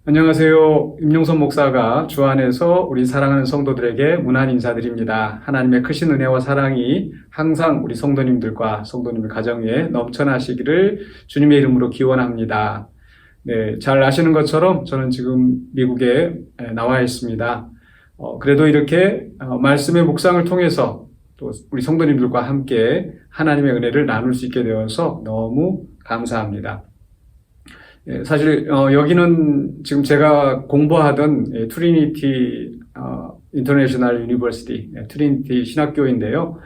안녕하세요. 임용선 목사가 주안에서 우리 사랑하는 성도들에게 문안 인사드립니다. 하나님의 크신 은혜와 사랑이 항상 우리 성도님들과 성도님의 가정에 넘쳐나시기를 주님의 이름으로 기원합니다. 네, 잘 아시는 것처럼 저는 지금 미국에 나와 있습니다. 그래도 이렇게 말씀의 묵상을 통해서 또 우리 성도님들과 함께 하나님의 은혜를 나눌 수 있게 되어서 너무 감사합니다. 사실 여기는 지금 제가 공부하던 트리니티 인터내셔널 유니버시티, 트리니티 신학교인데요.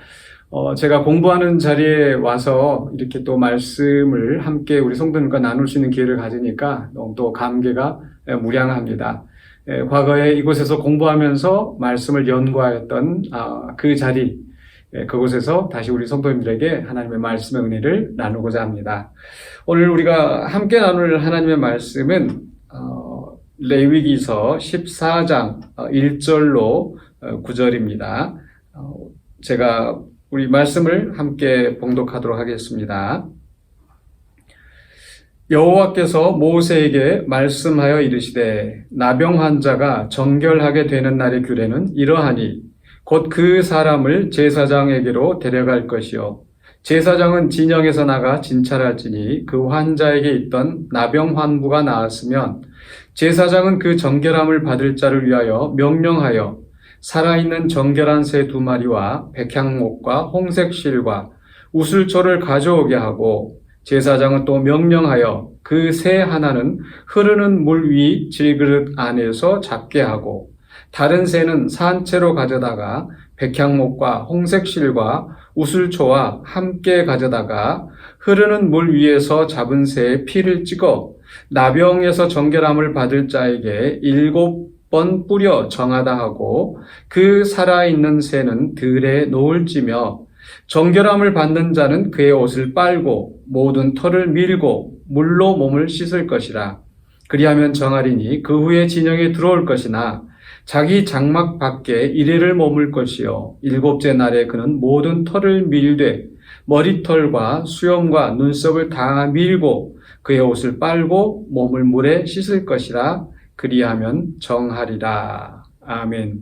제가 공부하는 자리에 와서 이렇게 또 말씀을 함께 우리 성도님과 나눌 수 있는 기회를 가지니까 너무 또 감개가 무량합니다. 과거에 이곳에서 공부하면서 말씀을 연구하였던 그 자리, 그곳에서 다시 우리 성도님들에게 하나님의 말씀의 은혜를 나누고자 합니다. 오늘 우리가 함께 나눌 하나님의 말씀은 레위기서 14장 1절로 9절입니다. 제가 우리 말씀을 함께 봉독하도록 하겠습니다. 여호와께서 모세에게 말씀하여 이르시되 나병 환자가 정결하게 되는 날의 규례는 이러하니 곧 그 사람을 제사장에게로 데려갈 것이요 제사장은 진영에서 나가 진찰할지니 그 환자에게 있던 나병 환부가 나았으면 제사장은 그 정결함을 받을 자를 위하여 명령하여 살아있는 정결한 새 2마리와 백향목과 홍색실과 우슬초를 가져오게 하고 제사장은 또 명령하여 그 새 하나는 흐르는 물 위 질그릇 안에서 잡게 하고 다른 새는 산채로 가져다가 백향목과 홍색실과 우슬초와 함께 가져다가 흐르는 물 위에서 잡은 새의 피를 찍어 나병에서 정결함을 받을 자에게 7번 뿌려 정하다 하고 그 살아있는 새는 들에 놓을지며 정결함을 받는 자는 그의 옷을 빨고 모든 털을 밀고 물로 몸을 씻을 것이라. 그리하면 정하리니 그 후에 진영에 들어올 것이나 자기 장막 밖에 이레를 머물 것이요 7째 날에 그는 모든 털을 밀되 머리털과 수염과 눈썹을 다 밀고 그의 옷을 빨고 몸을 물에 씻을 것이라. 그리하면 정하리라. 아멘.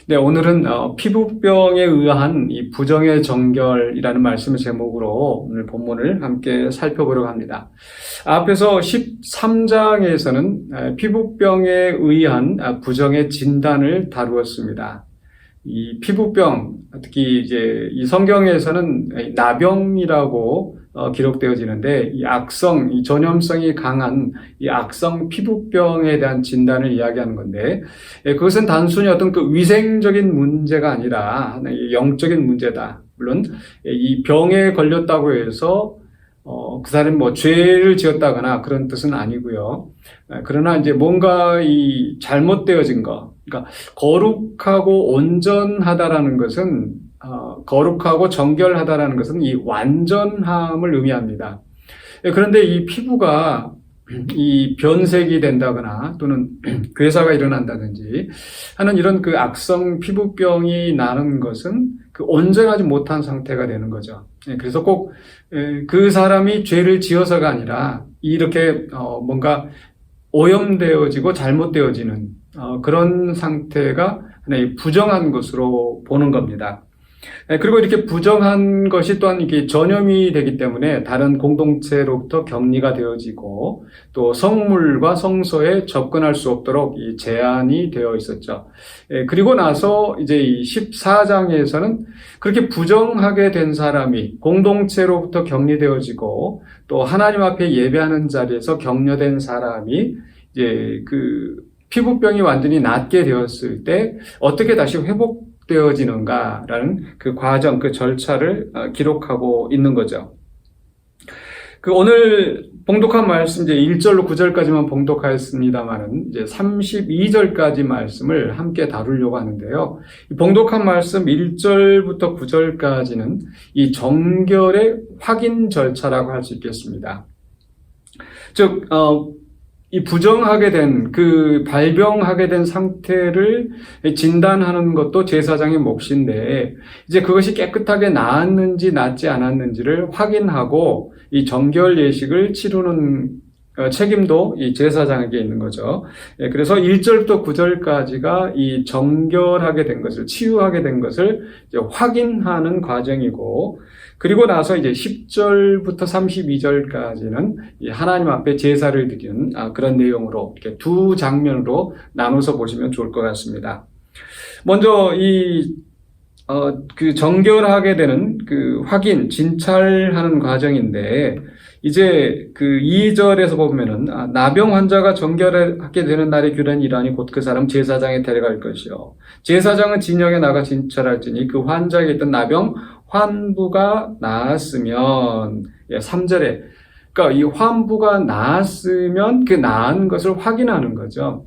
네, 오늘은 피부병에 의한 이 부정의 정결이라는 말씀을 제목으로 오늘 본문을 함께 살펴보려고 합니다. 앞에서 13장에서는 피부병에 의한 부정의 진단을 다루었습니다. 이 피부병, 특히 이제 이 성경에서는 나병이라고 기록되어지는데 이 악성, 이 전염성이 강한 이 악성 피부병에 대한 진단을 이야기하는 건데 그것은 단순히 어떤 그 위생적인 문제가 아니라 하나의 영적인 문제다. 물론 이 병에 걸렸다고 해서 그 사람이 뭐 죄를 지었다거나 그런 뜻은 아니고요. 그러나 이제 뭔가 이 잘못되어진 거, 그러니까 거룩하고 온전하다라는 것은 거룩하고 정결하다라는 것은 이 완전함을 의미합니다. 그런데 이 피부가 이 변색이 된다거나 또는 괴사가 일어난다든지 하는 이런 그 악성 피부병이 나는 것은 그 온전하지 못한 상태가 되는 거죠. 그래서 꼭 그 사람이 죄를 지어서가 아니라 이렇게 뭔가 오염되어지고 잘못되어지는 그런 상태가 하나의 부정한 것으로 보는 겁니다. 그리고 이렇게 부정한 것이 또한 이게 전염이 되기 때문에 다른 공동체로부터 격리가 되어지고 또 성물과 성소에 접근할 수 없도록 이 제한이 되어 있었죠. 그리고 나서 이제 이 14장에서는 그렇게 부정하게 된 사람이 공동체로부터 격리되어지고 또 하나님 앞에 예배하는 자리에서 격려된 사람이 이제 그 피부병이 완전히 낫게 되었을 때 어떻게 다시 회복되어지는가라는 그 과정, 그 절차를 기록하고 있는 거죠. 그 오늘 봉독한 말씀 이제 1절로 9절까지만 봉독하였습니다만은 이제 32절까지 말씀을 함께 다루려고 하는데요. 이 봉독한 말씀 1절부터 9절까지는 이 정결의 확인 절차라고 할 수 있겠습니다. 즉, 이 부정하게 된, 그 발병하게 된 상태를 진단하는 것도 제사장의 몫인데, 이제 그것이 깨끗하게 나았는지 낫지 않았는지를 확인하고 이 정결 예식을 치르는 책임도 이 제사장에게 있는 거죠. 예, 그래서 1절부터 9절까지가 이 정결하게 된 것을, 치유하게 된 것을 이제 확인하는 과정이고, 그리고 나서 이제 10절부터 32절까지는 하나님 앞에 제사를 드리는 그런 내용으로 이렇게 두 장면으로 나눠서 보시면 좋을 것 같습니다. 먼저 그 정결하게 되는 그 확인, 진찰하는 과정인데, 이제 그 2절에서 보면은 나병 환자가 정결하게 되는 날의 규례는 이러하니 곧 그 사람 제사장에 데려갈 것이요. 제사장은 진영에 나가 진찰할지니 그 환자에게 있던 나병 환부가 나았으면, 3절에 그러니까 이 환부가 나았으면 그 나은 것을 확인하는 거죠.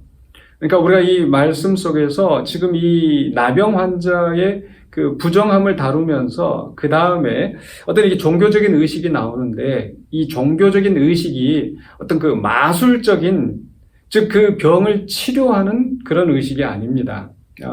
그러니까 우리가 이 말씀 속에서 지금 이 나병 환자의 그 부정함을 다루면서 그 다음에 어떤 이게 종교적인 의식이 나오는데, 이 종교적인 의식이 어떤 그 마술적인, 즉 그 병을 치료하는 그런 의식이 아닙니다.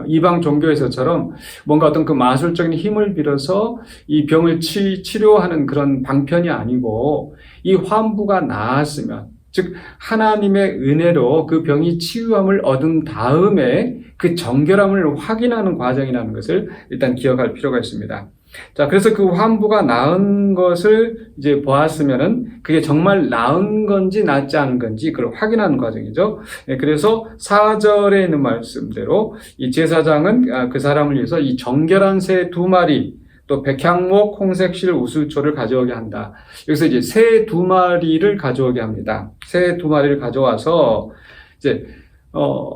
이방 종교에서처럼 뭔가 어떤 그 마술적인 힘을 빌어서 이 병을 치료하는 그런 방편이 아니고, 이 환부가 나았으면, 즉 하나님의 은혜로 그 병이 치유함을 얻은 다음에 그 정결함을 확인하는 과정이라는 것을 일단 기억할 필요가 있습니다. 자, 그래서 그 환부가 나은 것을 이제 보았으면은 그게 정말 나은 건지 낫지 않은 건지 그걸 확인하는 과정이죠. 그래서 4절에 있는 말씀대로 이 제사장은 그 사람을 위해서 이 정결한 새 2마리, 또 백향목, 홍색실, 우슬초를 가져오게 한다. 여기서 이제 새 2마리를 가져오게 합니다. 새 2마리를 가져와서 이제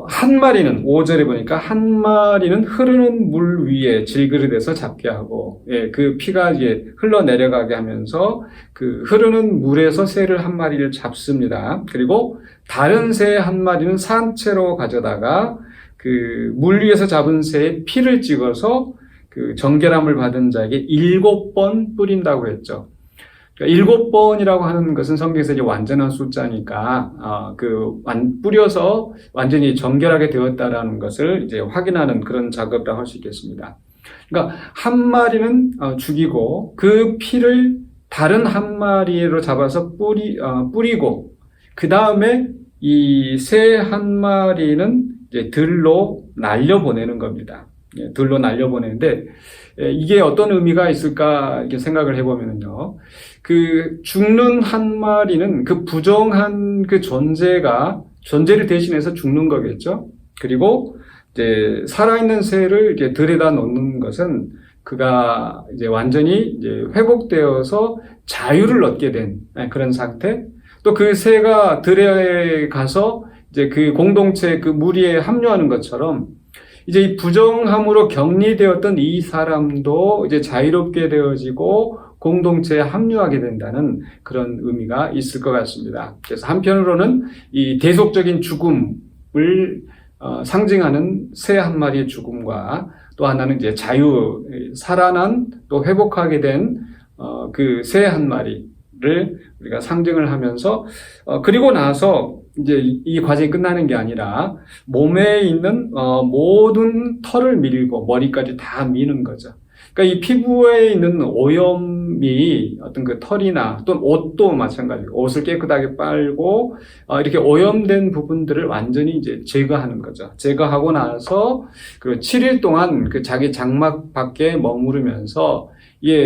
한 마리는 5절에 보니까 한 마리는 흐르는 물 위에 질그릇에서 잡게 하고, 그 피가 이제 흘러 내려가게 하면서 그 흐르는 물에서 새를 한 마리를 잡습니다. 그리고 다른 새 한 마리는 산채로 가져다가 그 물 위에서 잡은 새의 피를 찍어서 그 정결함을 받은 자에게 7번 뿌린다고 했죠. 그러니까 7번이라고 하는 것은 성경에서 이제 완전한 숫자니까, 뿌려서 완전히 정결하게 되었다라는 것을 이제 확인하는 그런 작업이라고 할 수 있겠습니다. 그러니까 한 마리는 죽이고 그 피를 다른 한 마리로 잡아서 뿌리고, 그 다음에 이 새 한 마리는 이제 들로 날려보내는 겁니다. 들로 날려보내는데, 이게 어떤 의미가 있을까 이렇게 생각을 해보면요, 그 죽는 한 마리는 그 부정한 그 존재를 대신해서 죽는 거겠죠. 그리고 이제 살아있는 새를 이렇게 들에다 놓는 것은 그가 이제 완전히 이제 회복되어서 자유를 얻게 된 그런 상태. 또 그 새가 들에 가서 이제 그 공동체 그 무리에 합류하는 것처럼, 이제 이 부정함으로 격리되었던 이 사람도 이제 자유롭게 되어지고 공동체에 합류하게 된다는 그런 의미가 있을 것 같습니다. 그래서 한편으로는 이 대속적인 죽음을 상징하는 새 한 마리의 죽음과, 또 하나는 이제 살아난 또 회복하게 된 그 새 한 마리를 우리가 상징을 하면서, 그리고 나서 이제 이 과정이 끝나는 게 아니라 몸에 있는 모든 털을 밀고 머리까지 다 미는 거죠. 그러니까 이 피부에 있는 오염이 어떤 그 털이나 또는 옷도 마찬가지고, 옷을 깨끗하게 빨고 이렇게 오염된 부분들을 완전히 이제 제거하는 거죠. 제거하고 나서 그리고 7일 동안 그 자기 장막 밖에 머무르면서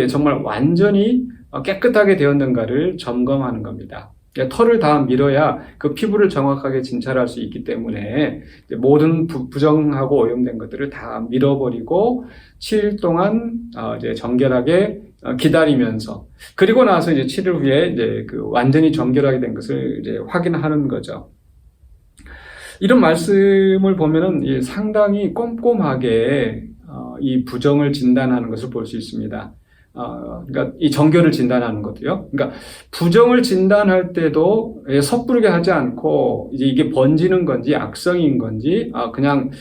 정말 완전히 깨끗하게 되었는가를 점검하는 겁니다. 털을 다 밀어야 그 피부를 정확하게 진찰할 수 있기 때문에 모든 부정하고 오염된 것들을 다 밀어버리고 7일 동안 이제 정결하게 기다리면서, 그리고 나서 이제 7일 후에 이제 그 완전히 정결하게 된 것을 이제 확인하는 거죠. 이런 말씀을 보면은 상당히 꼼꼼하게 이 부정을 진단하는 것을 볼 수 있습니다. 그러니까 이 정결을 진단하는 것도요. 그러니까 부정을 진단할 때도 섣부르게 하지 않고, 이제 이게 번지는 건지 악성인 건지, 그냥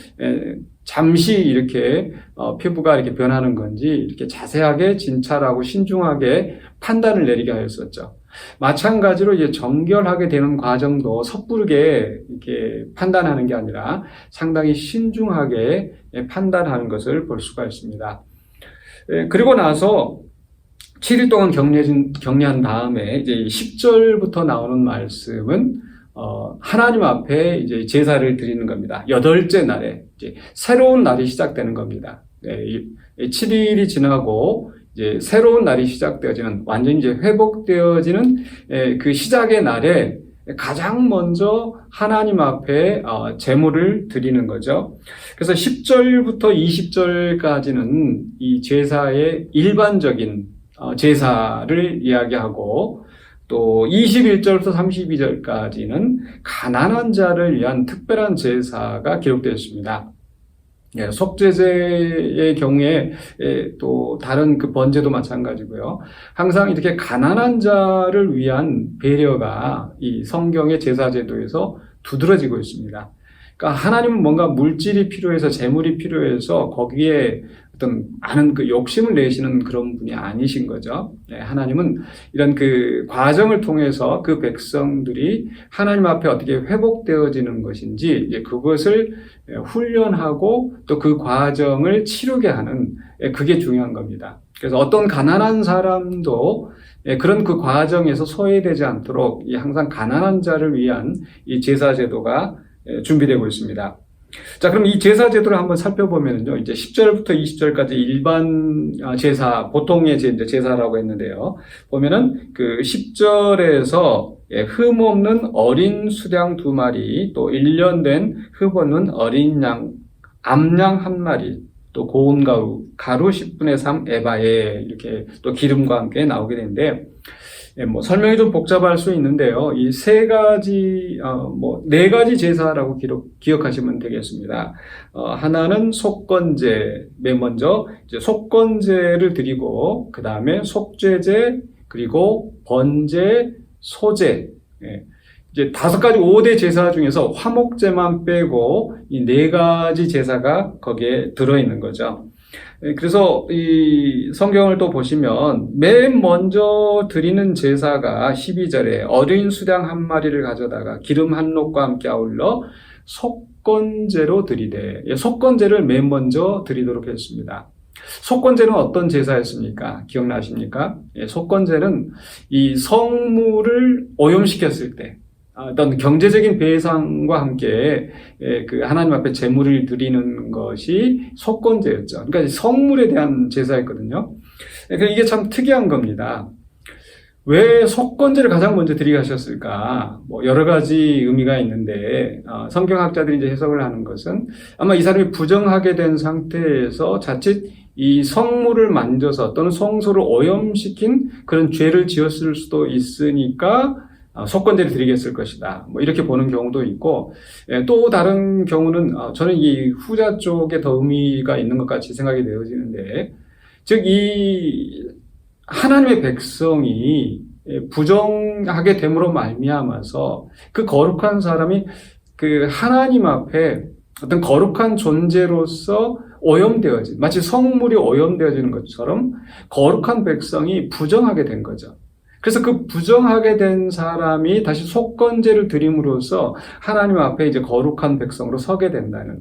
잠시 이렇게 피부가 이렇게 변하는 건지 이렇게 자세하게 진찰하고 신중하게 판단을 내리게 하였었죠. 마찬가지로 이제 정결하게 되는 과정도 섣부르게 이렇게 판단하는 게 아니라 상당히 신중하게 판단하는 것을 볼 수가 있습니다. 그리고 나서 7일 동안 격려한 다음에 이제 10절부터 나오는 말씀은 하나님 앞에 이제 제사를 드리는 겁니다. 8째 날에 이제 새로운 날이 시작되는 겁니다. 7일이 지나고 이제 새로운 날이 시작되어지는, 완전히 이제 회복되어지는 그 시작의 날에 가장 먼저 하나님 앞에 제물을 드리는 거죠. 그래서 10절부터 20절까지는 이 제사의 일반적인 제사를 이야기하고, 또 21절부터 32절까지는 가난한 자를 위한 특별한 제사가 기록되어 있습니다. 속죄제의 경우에 또 다른 그 번제도 마찬가지고요. 항상 이렇게 가난한 자를 위한 배려가 이 성경의 제사제도에서 두드러지고 있습니다. 그러니까 하나님은 뭔가 물질이 필요해서, 재물이 필요해서 거기에 어떤 많은 그 욕심을 내시는 그런 분이 아니신 거죠. 하나님은 이런 그 과정을 통해서 그 백성들이 하나님 앞에 어떻게 회복되어지는 것인지, 이제 그것을 훈련하고 또 그 과정을 치르게 하는, 그게 중요한 겁니다. 그래서 어떤 가난한 사람도 그런 그 과정에서 소외되지 않도록 항상 가난한 자를 위한 이 제사제도가 준비되고 있습니다. 자, 그럼 이 제사제도를 한번 살펴보면요, 이제 10절부터 20절까지 일반 제사, 보통의 제사라고 했는데요. 보면은 그 10절에서 흠 없는 어린 수양 2마리, 또 1년 된 흠 없는 어린 양, 암양 1마리, 또 고운 가루 10분의 3 에바에, 이렇게 또 기름과 함께 나오게 되는데, 뭐 설명이 좀 복잡할 수 있는데요. 이 세 가지, 네 가지 제사라고 기억하시면 되겠습니다. 하나는 속건제, 맨 먼저 이제 속건제를 드리고, 그 다음에 속죄제, 그리고 번제, 소제. 이제 5가지 5대 제사 중에서 화목제만 빼고 이 4가지 제사가 거기에 들어있는 거죠. 그래서 이 성경을 또 보시면 맨 먼저 드리는 제사가 12절에 어린 수양 1마리를 가져다가 기름 1록과 함께 아울러 속건제로 드리되, 속건제를 맨 먼저 드리도록 했습니다. 속건제는 어떤 제사였습니까? 기억나십니까? 속건제는 이 성물을 오염시켰을 때, 어떤 경제적인 배상과 함께 그 하나님 앞에 제물을 드리는 것이 속건제였죠. 그러니까 성물에 대한 제사였거든요. 그러니까 이게 참 특이한 겁니다. 왜 속건제를 가장 먼저 드리게 하셨을까? 뭐 여러 가지 의미가 있는데, 성경학자들이 이제 해석을 하는 것은 아마 이 사람이 부정하게 된 상태에서 자칫 이 성물을 만져서 또는 성소를 오염시킨 그런 죄를 지었을 수도 있으니까 속건제를 드리겠을 것이다, 뭐 이렇게 보는 경우도 있고, 또 다른 경우는 저는 이 후자 쪽에 더 의미가 있는 것 같이 생각이 되어지는데, 즉 이 하나님의 백성이 부정하게 됨으로 말미암아서 그 거룩한 사람이 그 하나님 앞에 어떤 거룩한 존재로서 오염되어진, 마치 성물이 오염되어지는 것처럼 거룩한 백성이 부정하게 된 거죠. 그래서 그 부정하게 된 사람이 다시 속건제를 드림으로써 하나님 앞에 이제 거룩한 백성으로 서게 된다는,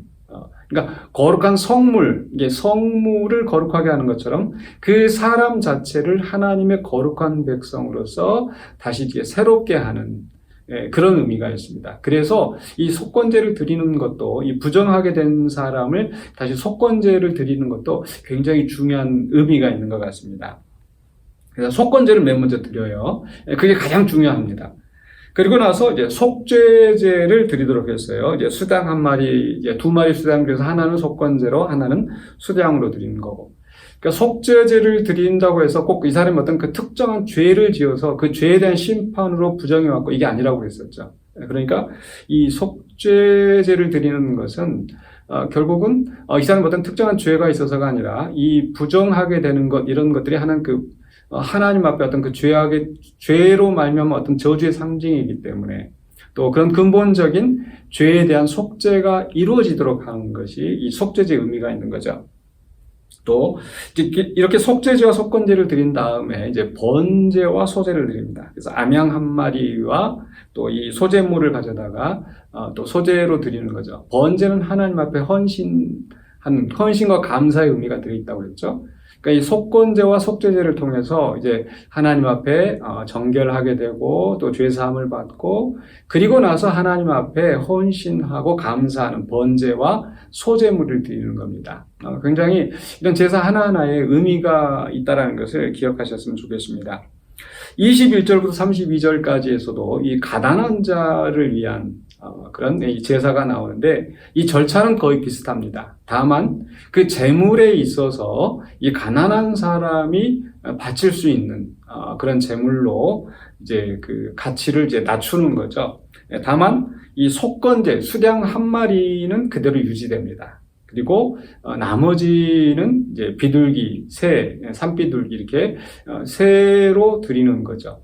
그러니까 거룩한 성물, 이게 성물을 거룩하게 하는 것처럼 그 사람 자체를 하나님의 거룩한 백성으로서 다시 이제 새롭게 하는, 그런 의미가 있습니다. 그래서 이 속건제를 드리는 것도, 이 부정하게 된 사람을 다시 속건제를 드리는 것도 굉장히 중요한 의미가 있는 것 같습니다. 그래서 속건제를 맨 먼저 드려요. 그게 가장 중요합니다. 그리고 나서 이제 속죄제를 드리도록 했어요. 이제 수당 1마리, 이제 2마리 수당, 그래서 하나는 속건제로, 하나는 수당으로 드리는 거고. 그러니까 속죄제를 드린다고 해서 꼭 이 사람이 어떤 그 특정한 죄를 지어서 그 죄에 대한 심판으로 부정해왔고, 이게 아니라고 그랬었죠. 그러니까 이 속죄제를 드리는 것은 결국은 이 사람이 어떤 특정한 죄가 있어서가 아니라 이 부정하게 되는 것, 이런 것들이 하는 그 하나님 앞에 어떤 그 죄로 말미암아 어떤 저주의 상징이기 때문에, 또 그런 근본적인 죄에 대한 속죄가 이루어지도록 하는 것이 이 속죄제의 의미가 있는 거죠. 또 이렇게 속죄제와 속건제를 드린 다음에 이제 번제와 소제를 드립니다. 그래서 암양 1마리와 또 이 소제물을 가져다가 또 소제로 드리는 거죠. 번제는 하나님 앞에 헌신과 감사의 의미가 들어있다고 그랬죠. 그러니까 이 속건제와 속죄제를 통해서 이제 하나님 앞에 정결하게 되고 또 죄 사함을 받고 그리고 나서 하나님 앞에 헌신하고 감사하는 번제와 소제물을 드리는 겁니다. 굉장히 이런 제사 하나하나에 의미가 있다는 것을 기억하셨으면 좋겠습니다. 21절부터 32절까지에서도 이 가난한 자를 위한 그런 이 제사가 나오는데 이 절차는 거의 비슷합니다. 다만 그 제물에 있어서 이 가난한 사람이 바칠 수 있는 그런 제물로 이제 그 가치를 이제 낮추는 거죠. 다만 이 속건제 수량 한 마리는 그대로 유지됩니다. 그리고 나머지는 이제 비둘기, 새, 산비둘기 이렇게 새로 드리는 거죠.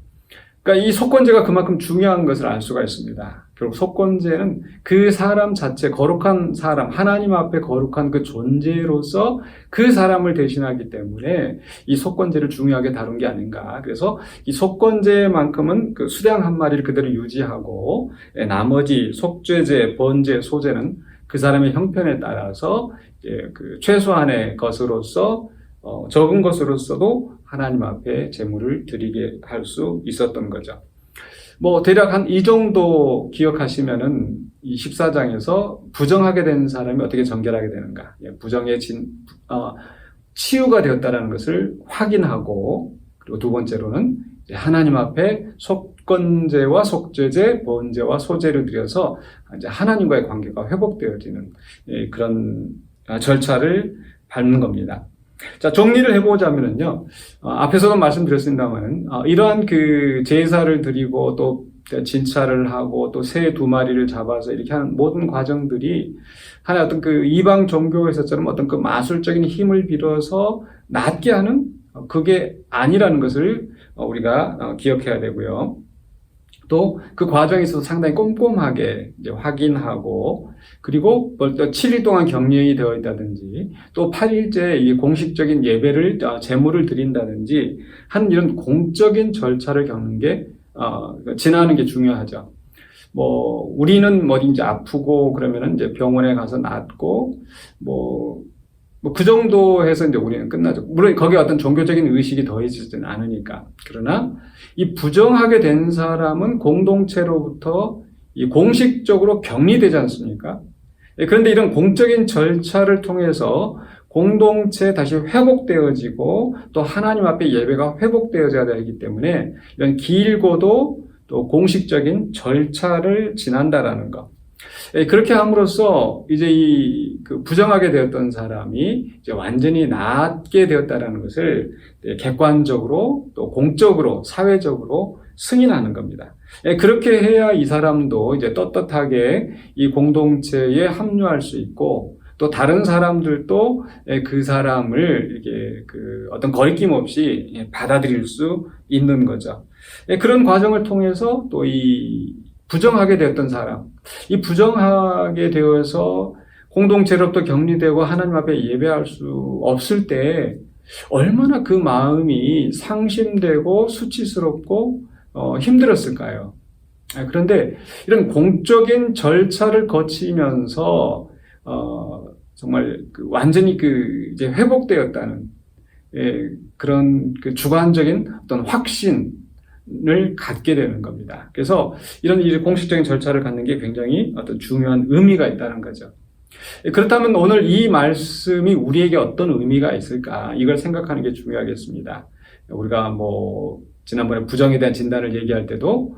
그러니까 이 속건제가 그만큼 중요한 것을 알 수가 있습니다. 결국 속건제는 그 사람 자체, 거룩한 사람, 하나님 앞에 거룩한 그 존재로서 그 사람을 대신하기 때문에 이 속건제를 중요하게 다룬 게 아닌가. 그래서 이 속건제만큼은 그 수량 한 마리를 그대로 유지하고 나머지 속죄제, 번제, 소제는 그 사람의 형편에 따라서 이제 그 최소한의 것으로서 적은 것으로서도 하나님 앞에 제물을 드리게 할 수 있었던 거죠. 뭐 대략 한 이 정도 기억하시면은 이 14장에서 부정하게 된 사람이 어떻게 정결하게 되는가, 부정의 치유가 되었다라는 것을 확인하고, 그리고 두 번째로는 하나님 앞에 속건제와 속죄제, 번제와 소제를 드려서 이제 하나님과의 관계가 회복되어지는 그런 절차를 밟는 겁니다. 자, 정리를 해보자면은요, 앞에서도 말씀드렸습니다만, 이러한 그 제사를 드리고 또 진찰을 하고 또 새 두 마리를 잡아서 이렇게 하는 모든 과정들이 하나의 어떤 그 이방 종교에서처럼 어떤 그 마술적인 힘을 빌어서 낫게 하는 그게 아니라는 것을 우리가 기억해야 되고요. 또 그 과정에 있어서 상당히 꼼꼼하게 이제 확인하고, 그리고 또 7일 동안 격려이 되어 있다든지, 또 8일째 이 공식적인 예배를, 제물을 드린다든지, 한 이런 공적인 절차를 겪는 게, 지나는 게 중요하죠. 뭐, 우리는 뭐 이제 아프고 그러면은 이제 병원에 가서 낫고, 그 정도 해서 이제 우리는 끝나죠. 물론 거기에 어떤 종교적인 의식이 더해지지는 않으니까. 그러나 이 부정하게 된 사람은 공동체로부터 이 공식적으로 격리되지 않습니까? 그런데 이런 공적인 절차를 통해서 공동체 다시 회복되어지고 또 하나님 앞에 예배가 회복되어져야 되기 때문에 이런 길고도 또 공식적인 절차를 지난다라는 것. 그렇게 함으로써 이제 그 부정하게 되었던 사람이 이제 완전히 낫게 되었다라는 것을 객관적으로 또 공적으로 사회적으로 승인하는 겁니다. 그렇게 해야 이 사람도 이제 떳떳하게 이 공동체에 합류할 수 있고, 또 다른 사람들도 그 사람을 이렇게 그 어떤 거리낌 없이 받아들일 수 있는 거죠. 그런 과정을 통해서 또 이 부정하게 되었던 사람, 이 부정하게 되어서 공동체로부터 격리되고 하나님 앞에 예배할 수 없을 때 얼마나 그 마음이 상심되고 수치스럽고 힘들었을까요? 그런데 이런 공적인 절차를 거치면서 정말 완전히 이제 회복되었다는 그런 그 주관적인 어떤 확신을 갖게 되는 겁니다. 그래서 이런 공식적인 절차를 갖는 게 굉장히 어떤 중요한 의미가 있다는 거죠. 그렇다면 오늘 이 말씀이 우리에게 어떤 의미가 있을까? 이걸 생각하는 게 중요하겠습니다. 우리가 지난번에 부정에 대한 진단을 얘기할 때도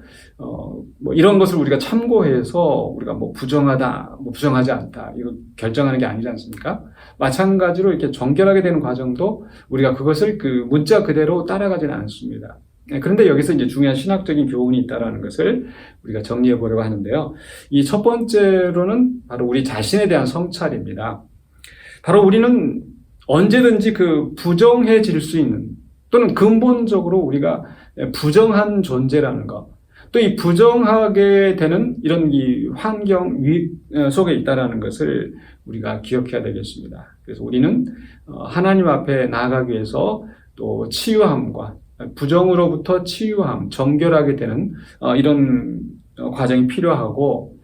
이런 것을 우리가 참고해서 우리가 부정하다, 부정하지 않다, 이거 결정하는 게 아니지 않습니까? 마찬가지로 이렇게 정결하게 되는 과정도 우리가 그것을 그 문자 그대로 따라가지는 않습니다. 그런데 여기서 이제 중요한 신학적인 교훈이 있다는 것을 우리가 정리해 보려고 하는데요. 이 첫 번째로는 바로 우리 자신에 대한 성찰입니다. 바로 우리는 언제든지 부정해질 수 있는, 또는 근본적으로 우리가 부정한 존재라는 것, 또 이 부정하게 되는 이런 이 환경 속에 있다는 것을 우리가 기억해야 되겠습니다. 그래서 우리는 하나님 앞에 나아가기 위해서 또 치유함과 부정으로부터 치유함, 정결하게 되는 이런 과정이 필요하고,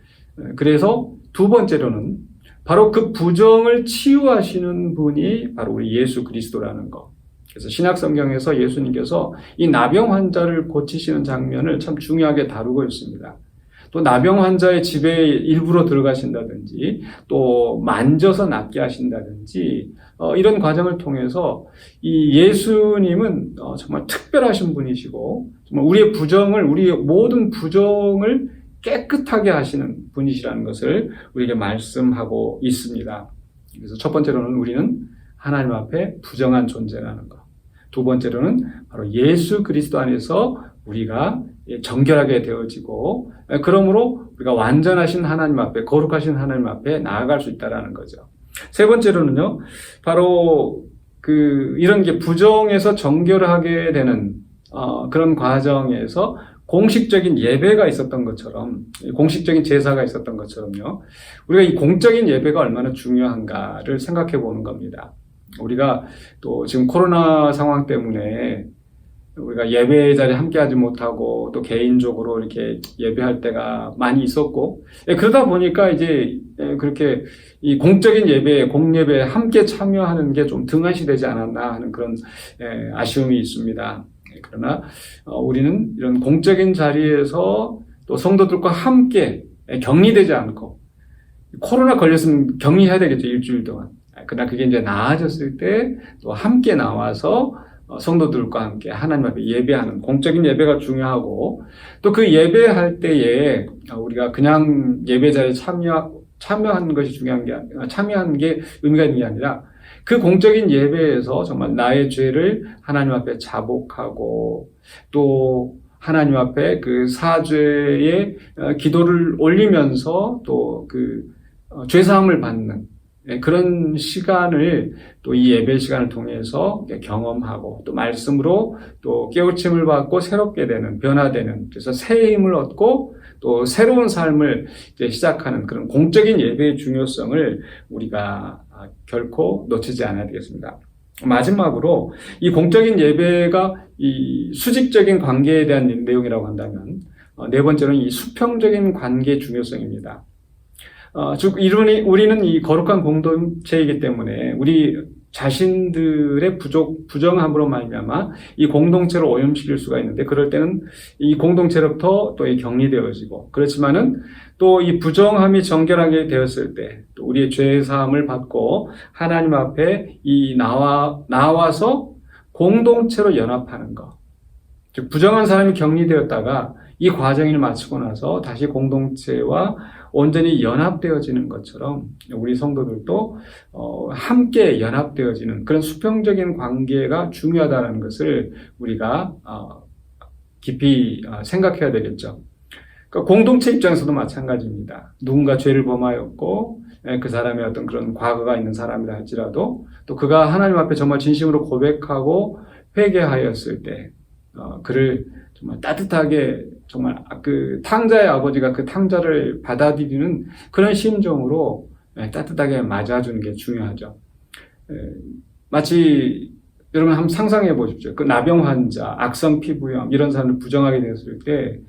그래서 두 번째로는 바로 그 부정을 치유하시는 분이 바로 우리 예수 그리스도라는 것. 그래서 신약 성경에서 예수님께서 이 나병 환자를 고치시는 장면을 참 중요하게 다루고 있습니다. 또 나병 환자의 집에 일부러 들어가신다든지 또 만져서 낫게 하신다든지 이런 과정을 통해서 이 예수님은 정말 특별하신 분이시고 정말 우리의 모든 부정을 깨끗하게 하시는 분이시라는 것을 우리에게 말씀하고 있습니다. 그래서 첫 번째로는 우리는 하나님 앞에 부정한 존재라는 것. 두 번째로는 바로 예수 그리스도 안에서 우리가 정결하게 되어지고 그러므로 우리가 완전하신 하나님 앞에 거룩하신 하나님 앞에 나아갈 수 있다는 거죠. 세 번째로는요. 바로 이런 게 부정에서 정결하게 되는 그런 과정에서 공식적인 예배가 있었던 것처럼 공식적인 제사가 있었던 것처럼요. 우리가 이 공적인 예배가 얼마나 중요한가를 생각해 보는 겁니다. 우리가 또 지금 코로나 상황 때문에 우리가 예배 자리에 함께하지 못하고 또 개인적으로 이렇게 예배할 때가 많이 있었고 그러다 보니까 이제 그렇게 이 공적인 예배, 공예배에 함께 참여하는 게 좀 등한시되지 않았나 하는 그런 아쉬움이 있습니다. 그러나 우리는 이런 공적인 자리에서 또 성도들과 함께 격리되지 않고 코로나 걸렸으면 격리해야 되겠죠, 일주일 동안. 그러나 그게 이제 나아졌을 때 또 함께 나와서 성도들과 함께 하나님 앞에 예배하는 공적인 예배가 중요하고 또 그 예배할 때에 우리가 그냥 예배 자리에 참여하는 것이 중요한 게 아니라 참여하는 게 의미가 있는 게 아니라 그 공적인 예배에서 정말 나의 죄를 하나님 앞에 자복하고 또 하나님 앞에 그 사죄의 기도를 올리면서 또 죄사함을 받는 그런 시간을 또 이 예배 시간을 통해서 경험하고 또 말씀으로 또 깨우침을 받고 새롭게 되는 변화되는 그래서 새 힘을 얻고 또 새로운 삶을 이제 시작하는 그런 공적인 예배의 중요성을 우리가 결코 놓치지 않아야 되겠습니다. 마지막으로 이 공적인 예배가 이 수직적인 관계에 대한 내용이라고 한다면 네 번째는 이 수평적인 관계의 중요성입니다. 즉 우리는 이 거룩한 공동체이기 때문에 우리 자신들의 부정함으로 말미암아 이 공동체를 오염시킬 수가 있는데 그럴 때는 이 공동체로부터 또 격리되어지고 그렇지만은 또 이 부정함이 정결하게 되었을 때 또 우리의 죄 사함을 받고 하나님 앞에 나와서 공동체로 연합하는 것. 즉 부정한 사람이 격리되었다가 이 과정을 마치고 나서 다시 공동체와 온전히 연합되어지는 것처럼 우리 성도들도 함께 연합되어지는 그런 수평적인 관계가 중요하다는 것을 우리가 깊이 생각해야 되겠죠. 그러니까 공동체 입장에서도 마찬가지입니다. 누군가 죄를 범하였고 그 사람의 어떤 그런 과거가 있는 사람이라 할지라도 또 그가 하나님 앞에 정말 진심으로 고백하고 회개하였을 때 그를 정말 따뜻하게 정말 그 탕자의 아버지가 그 탕자를 받아들이는 그런 심정으로 따뜻하게 맞아주는 게 중요하죠. 마치 여러분 한번 상상해 보십시오. 그 나병 환자, 악성 피부염 이런 사람을 부정하게 되었을 때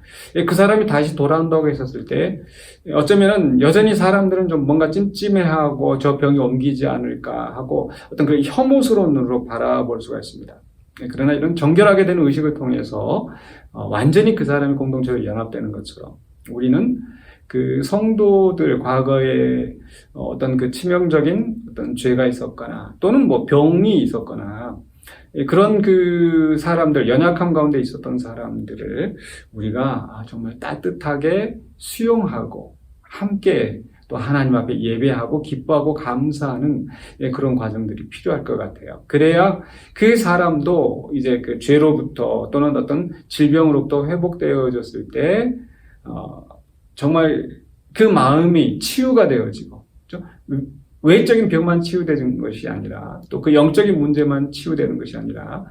그 사람이 다시 돌아온다고 했었을 때 어쩌면은 여전히 사람들은 좀 뭔가 찜찜해하고 저 병이 옮기지 않을까 하고 어떤 그런 혐오스러운 눈으로 바라볼 수가 있습니다. 그러나 이런 정결하게 되는 의식을 통해서 완전히 그 사람이 공동체로 연합되는 것처럼 우리는 그 성도들 과거에 어떤 그 치명적인 어떤 죄가 있었거나 또는 뭐 병이 있었거나 그런 그 사람들 연약함 가운데 있었던 사람들을 우리가 정말 따뜻하게 수용하고 함께 또 하나님 앞에 예배하고 기뻐하고 감사하는 그런 과정들이 필요할 것 같아요. 그래야 그 사람도 이제 그 죄로부터 또는 어떤 질병으로부터 회복되어졌을 때 정말 그 마음이 치유가 되어지고 그렇죠? 외적인 병만 치유되는 것이 아니라 또 그 영적인 문제만 치유되는 것이 아니라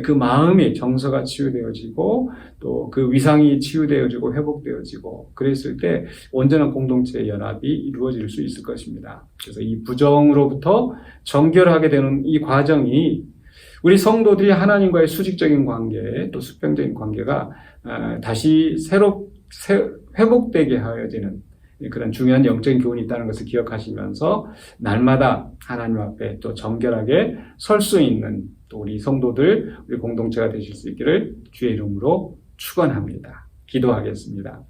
그 마음이 정서가 치유되어지고 또 그 위상이 치유되어지고 회복되어지고 그랬을 때 온전한 공동체의 연합이 이루어질 수 있을 것입니다. 그래서 이 부정으로부터 정결하게 되는 이 과정이 우리 성도들이 하나님과의 수직적인 관계 또 수평적인 관계가 다시 회복되게 하여지는 그런 중요한 영적인 교훈이 있다는 것을 기억하시면서 날마다 하나님 앞에 또 정결하게 설 수 있는 또 우리 성도들, 우리 공동체가 되실 수 있기를 주의 이름으로 축원합니다. 기도하겠습니다.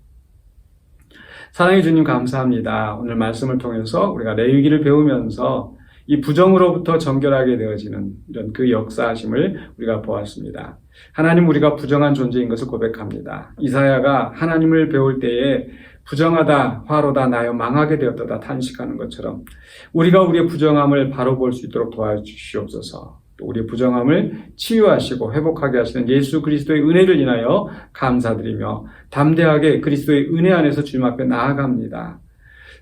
사랑해 주님 감사합니다. 오늘 말씀을 통해서 우리가 레위기를 배우면서 이 부정으로부터 정결하게 되어지는 이런 그 역사하심을 우리가 보았습니다. 하나님, 우리가 부정한 존재인 것을 고백합니다. 이사야가 하나님을 배울 때에 부정하다, 화로다, 나여 망하게 되었다 탄식하는 것처럼 우리가 우리의 부정함을 바로 볼 수 있도록 도와주시옵소서. 또 우리의 부정함을 치유하시고 회복하게 하시는 예수 그리스도의 은혜를 인하여 감사드리며 담대하게 그리스도의 은혜 안에서 주님 앞에 나아갑니다.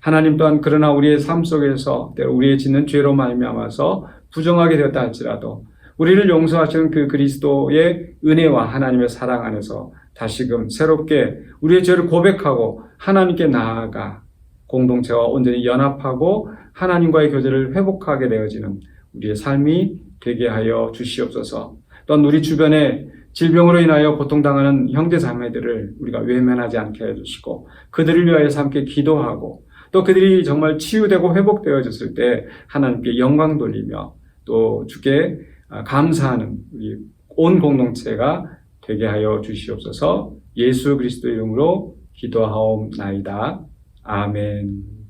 하나님 또한 그러나 우리의 삶 속에서 때로 우리의 짓는 죄로 말미암아서 부정하게 되었다 할지라도 우리를 용서하시는 그 그리스도의 은혜와 하나님의 사랑 안에서 다시금 새롭게 우리의 죄를 고백하고 하나님께 나아가 공동체와 온전히 연합하고 하나님과의 교제를 회복하게 되어지는 우리의 삶이 되게 하여 주시옵소서. 또한 우리 주변에 질병으로 인하여 고통당하는 형제 자매들을 우리가 외면하지 않게 해주시고 그들을 위하여서 함께 기도하고 또 그들이 정말 치유되고 회복되어졌을 때 하나님께 영광 돌리며 또 주께 감사하는 우리 온 공동체가 되게 하여 주시옵소서. 예수 그리스도 이름으로 기도하옵나이다. 아멘.